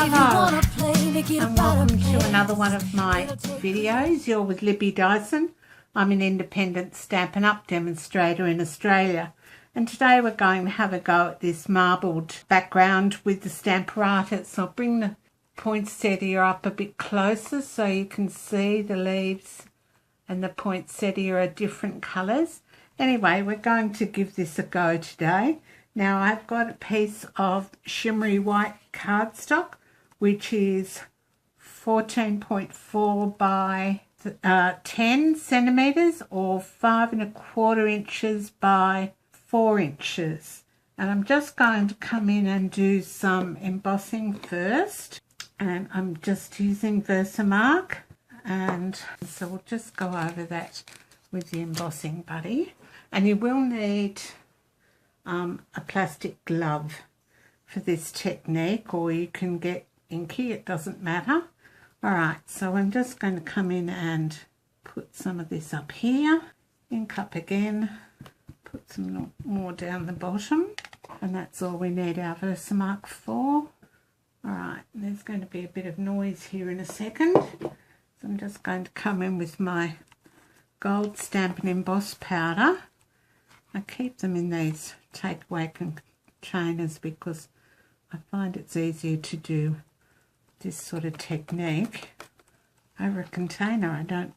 Hello and welcome to another one of my videos. You're with Libby Dyson. I'm an independent Stampin' Up demonstrator in Australia, and today we're going to have a go at this marbled background with the Stamparatus. I'll bring the poinsettia up a bit closer so you can see the leaves and the poinsettia are different colours. Anyway, we're going to give this a go today. Now I've got a piece of shimmery white cardstock, which is 14.4 by 10 centimetres or 5 1/4 inches by 4 inches. And I'm just going to come in and do some embossing first. And I'm just using Versamark. And so we'll just go over that with the embossing buddy. And you will need a plastic glove for this technique, or you can get inky, it doesn't matter. Alright, so I'm just going to come in and put some of this up here, ink up again, put some more down the bottom, and that's all we need our Versamark for. Alright, there's going to be a bit of noise here in a second, so I'm just going to come in with my gold Stampin' Emboss powder. I keep them in these takeaway containers because I find it's easier to do this sort of technique over a container. I don't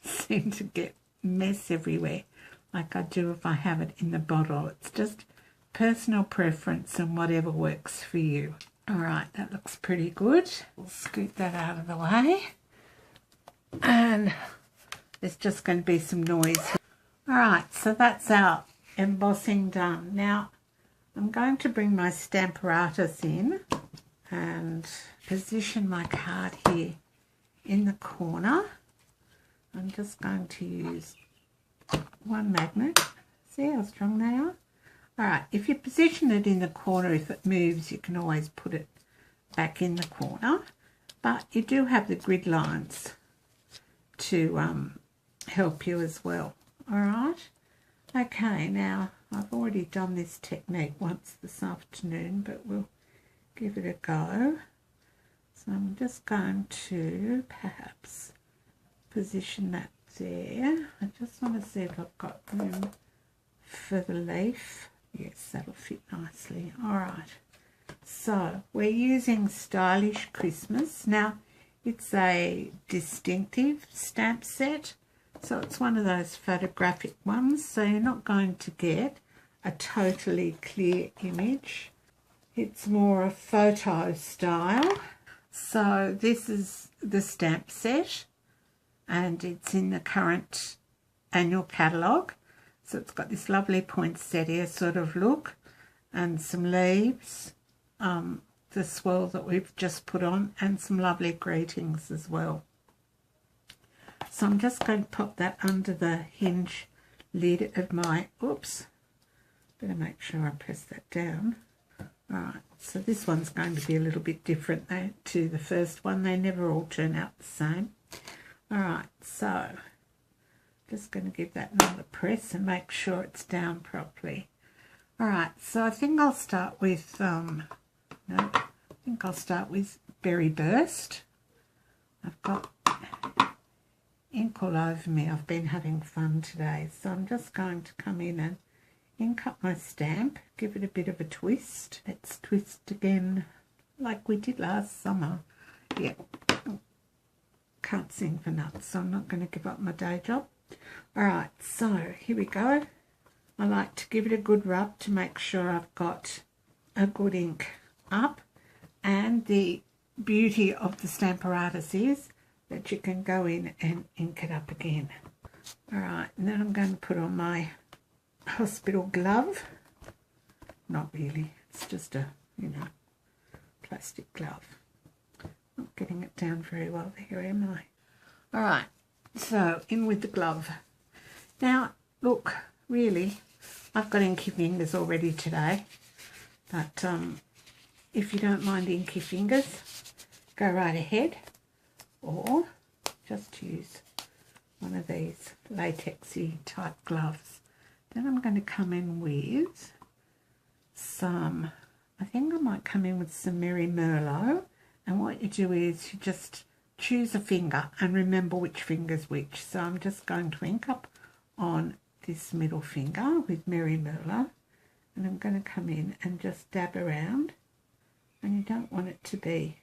seem to get mess everywhere like I do if I have it in the bottle. It's just personal preference and whatever works for you. Alright, that looks pretty good. We'll scoot that out of the way. And there's just going to be some noise. Alright, so that's our embossing done. Now I'm going to bring my Stamparatus in and position my card here in the corner. I'm just going to use one magnet. See how strong they are? Alright, if you position it in the corner, if it moves, you can always put it back in the corner. But you do have the grid lines to help you as well. Alright? Okay, now I've already done this technique once this afternoon, but we'll give it a go. So I'm just going to perhaps position that there. I just want to see if I've got room for the leaf. Yes, that'll fit nicely. Alright, so we're using Stylish Christmas. Now, it's a distinctive stamp set. So it's one of those photographic ones, so you're not going to get a totally clear image. It's more a photo style. So this is the stamp set, and it's in the current annual catalogue. So it's got this lovely poinsettia sort of look and some leaves, the swirl that we've just put on, and some lovely greetings as well. So I'm just going to pop that under the hinge lid of my, oops, better make sure I press that down. Alright, so this one's going to be a little bit different to the first one. They never all turn out the same. Alright, so just going to give that another press and make sure it's down properly. Alright, so I think I'll start with, Berry Burst. I've got ink all over me. I've been having fun today, so I'm just going to come in and ink up my stamp, give it a bit of a twist. Let's twist again like we did last summer. Yeah, can't sing for nuts, so I'm not going to give up my day job. Alright, so here we go. I like to give it a good rub to make sure I've got a good ink up, and the beauty of the Stamparatus is that you can go in and ink it up again. Alright, and then I'm going to put on my hospital glove. Not really, it's just a, plastic glove. Not getting it down very well there, am I? Alright, so in with the glove. Now, look, really, I've got inky fingers already today, but if you don't mind inky fingers, go right ahead. Or just use one of these latexy type gloves. Then I'm going to come in with some, I think I might come in with some Merry Merlot And what you do is you just choose a finger and remember which finger's which. So I'm just going to ink up on this middle finger with Merry Merlot, and I'm going to come in and just dab around, and you don't want it to be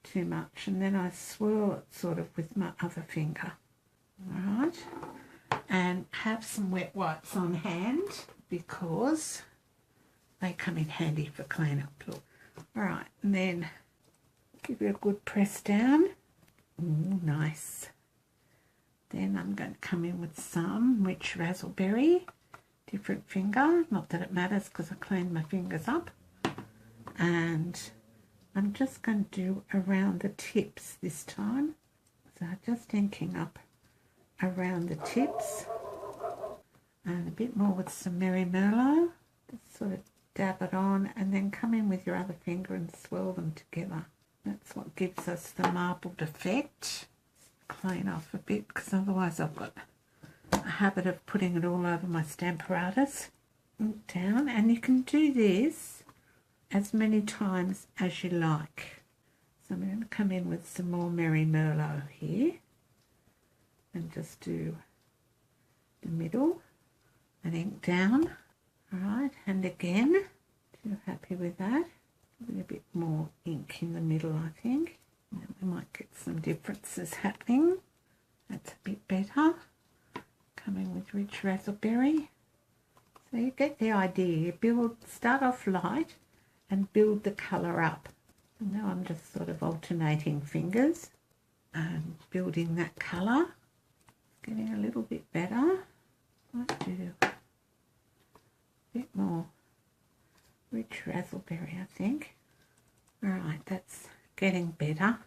too much, and then I swirl it sort of with my other finger. Alright, and have some wet wipes on hand because they come in handy for clean-up. Look. Alright, and then give it a good press down. Ooh, nice. Then I'm going to come in with some rich raspberry, different finger, not that it matters because I cleaned my fingers up. And I'm just going to do around the tips this time. So just inking up around the tips, and a bit more with some Merry Merlot. Just sort of dab it on and then come in with your other finger and swirl them together. That's what gives us the marbled effect. Clean off a bit because otherwise I've got a habit of putting it all over my Stamparatus. Down, and you can do this as many times as you like. So I'm going to come in with some more Merry Merlot here and just do the middle and ink down. Alright, and again, if you're happy with that, a bit more ink in the middle, I think. And we might get some differences happening. That's a bit better. Coming with rich raspberry. So you get the idea. You start off light and build the colour up. And now I'm just sort of alternating fingers and building that colour. Getting a little bit better. Might do a bit more rich raspberry, I think. Alright, that's getting better.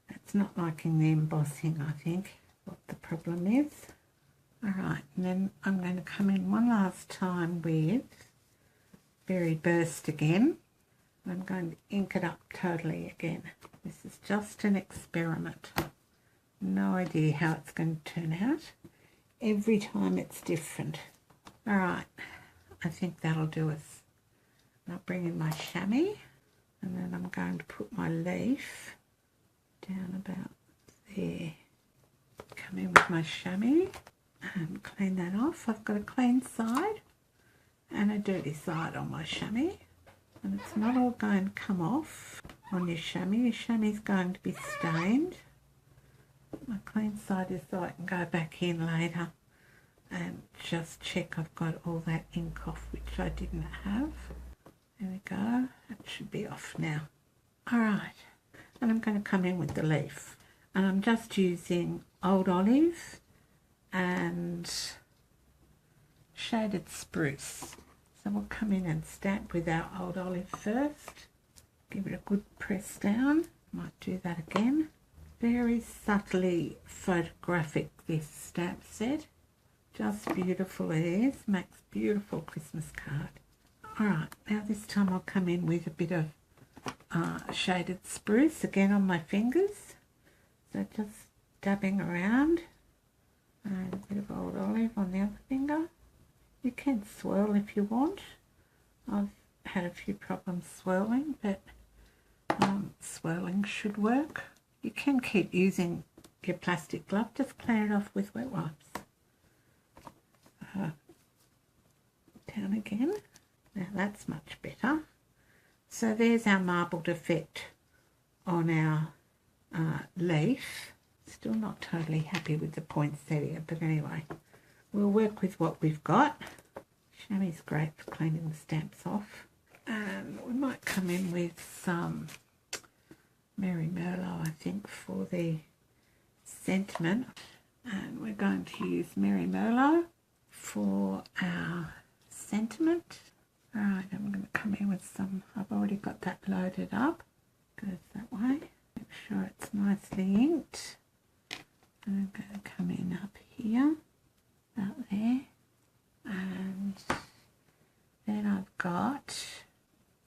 That's not liking the embossing, I think, what the problem is. Alright, and then I'm going to come in one last time with Berry Burst again. I'm going to ink it up totally again. This is just an experiment. No idea how it's going to turn out. Every time it's different. Alright, I think that'll do us. I'll bring in my chamois, and then I'm going to put my leaf down about there. Come in with my chamois and clean that off. I've got a clean side and a dirty side on my chamois, and it's not all going to come off on your chamois. Your chamois is going to be stained. My clean side is so I can go back in later and just check I've got all that ink off, which I didn't have. There we go, that should be off now. Alright, and I'm going to come in with the leaf, and I'm just using Old Olive and Shaded Spruce. So we'll come in and stamp with our Old Olive first. Give it a good press down. Might do that again. Very subtly photographic, this stamp set. Just beautiful it is. Makes beautiful Christmas card. Alright, now this time I'll come in with a bit of Shaded Spruce again on my fingers. So just dabbing around. And a bit of Old Olive on the other finger. You can swirl if you want. I've had a few problems swirling, but swirling should work. You can keep using your plastic glove, just clean it off with wet wipes. Down again. Now that's much better. So there's our marbled effect on our leaf. Still not totally happy with the poinsettia, but anyway, we'll work with what we've got. Chamois is great for cleaning the stamps off. And we might come in with some Merry Merlot, I think, for the sentiment. And we're going to use Merry Merlot for our sentiment. Alright, I'm going to come in with some, I've already got that loaded up. Goes that way. Make sure it's nicely inked. And I'm going to come in up here, about there. And then I've got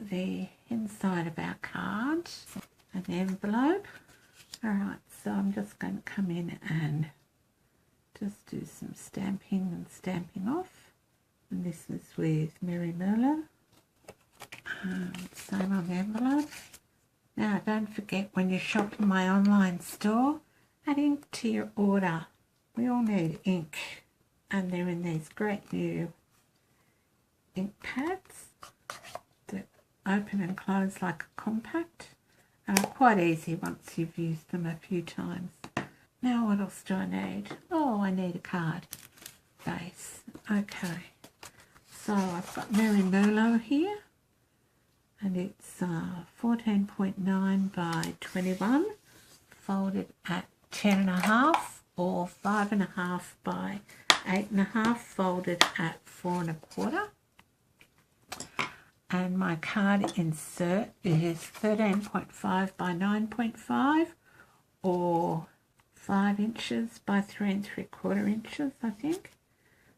the inside of our card, an envelope. Alright, so I'm just going to come in and just do some stamping and stamping off. And this is with Merry Merlot. Same on the envelope. Now don't forget, when you shop in my online store, add ink to your order. We all need ink, and they're in these great new ink pads that open and close like a compact, and are quite easy once you've used them a few times. Now what else do I need? Oh, I need a card base. Okay, so I've got Mary Merlot here, and it's 14.9 by 21, folded at 10.5, or 5.5 by 8.5, folded at 4.25. And my card insert is 13.5 by 9.5, or 5 inches by 3 3/4 inches, I think.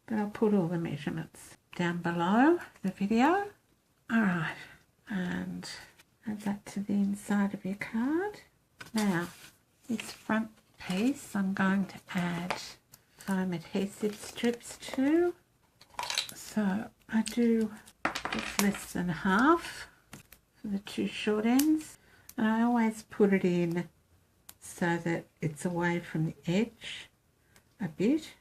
But I'll put all the measurements down below the video. Alright, and add that to the inside of your card. Now, this front piece I'm going to add foam adhesive strips to. So I do just less than half for the 2 short ends, and I always put it in so that it's away from the edge a bit,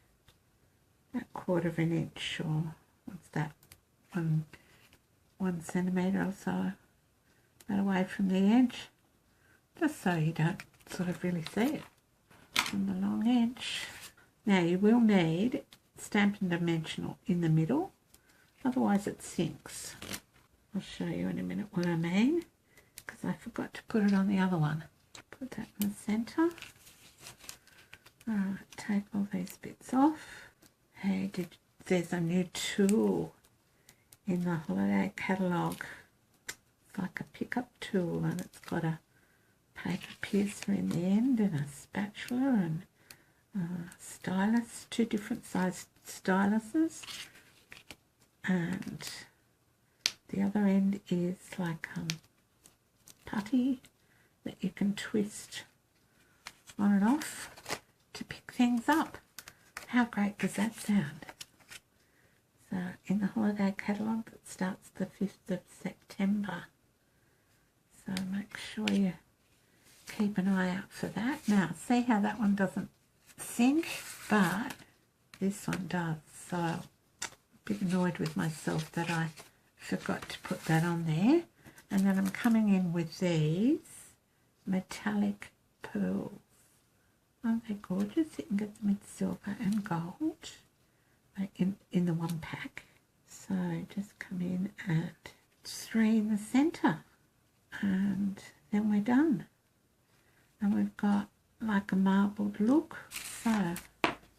about 1/4 inch, or what's that, 1 centimetre or so, that away from the edge, just so you don't sort of really see it from the long edge. Now you will need Stampin' Dimensional in the middle, otherwise it sinks. I'll show you in a minute what I mean, because I forgot to put it on the other one. Put that in the centre. Alright, take all these bits off. Hey, there's a new tool in the holiday catalogue. It's like a pickup tool, and it's got a paper piercer in the end, and a spatula, and stylus, 2 different sized styluses, and the other end is like putty that you can twist on and off to pick things up. How great does that sound? So in the holiday catalogue that starts the 5th of September, so make sure you keep an eye out for that. Now see how that one doesn't sink, but this one does, so I'm a bit annoyed with myself that I forgot to put that on there. And then I'm coming in with these metallic pearls. Aren't they gorgeous? You can get them in silver and gold in the one pack. So just come in at 3 in the centre, and then we're done. And we've got like a marbled look. So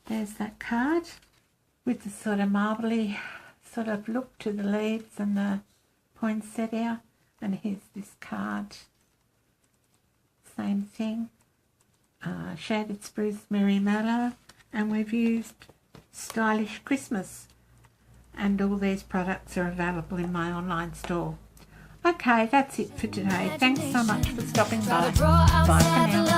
there's that card with the sort of marbly sort of look to the leaves and the poinsettia. And here's this card, same thing, shaded spruce, Mary Merlot, and we've used Stylish Christmas, and all these products are available in my online store. Okay, that's it for today. Thanks so much for stopping by. Bye for now.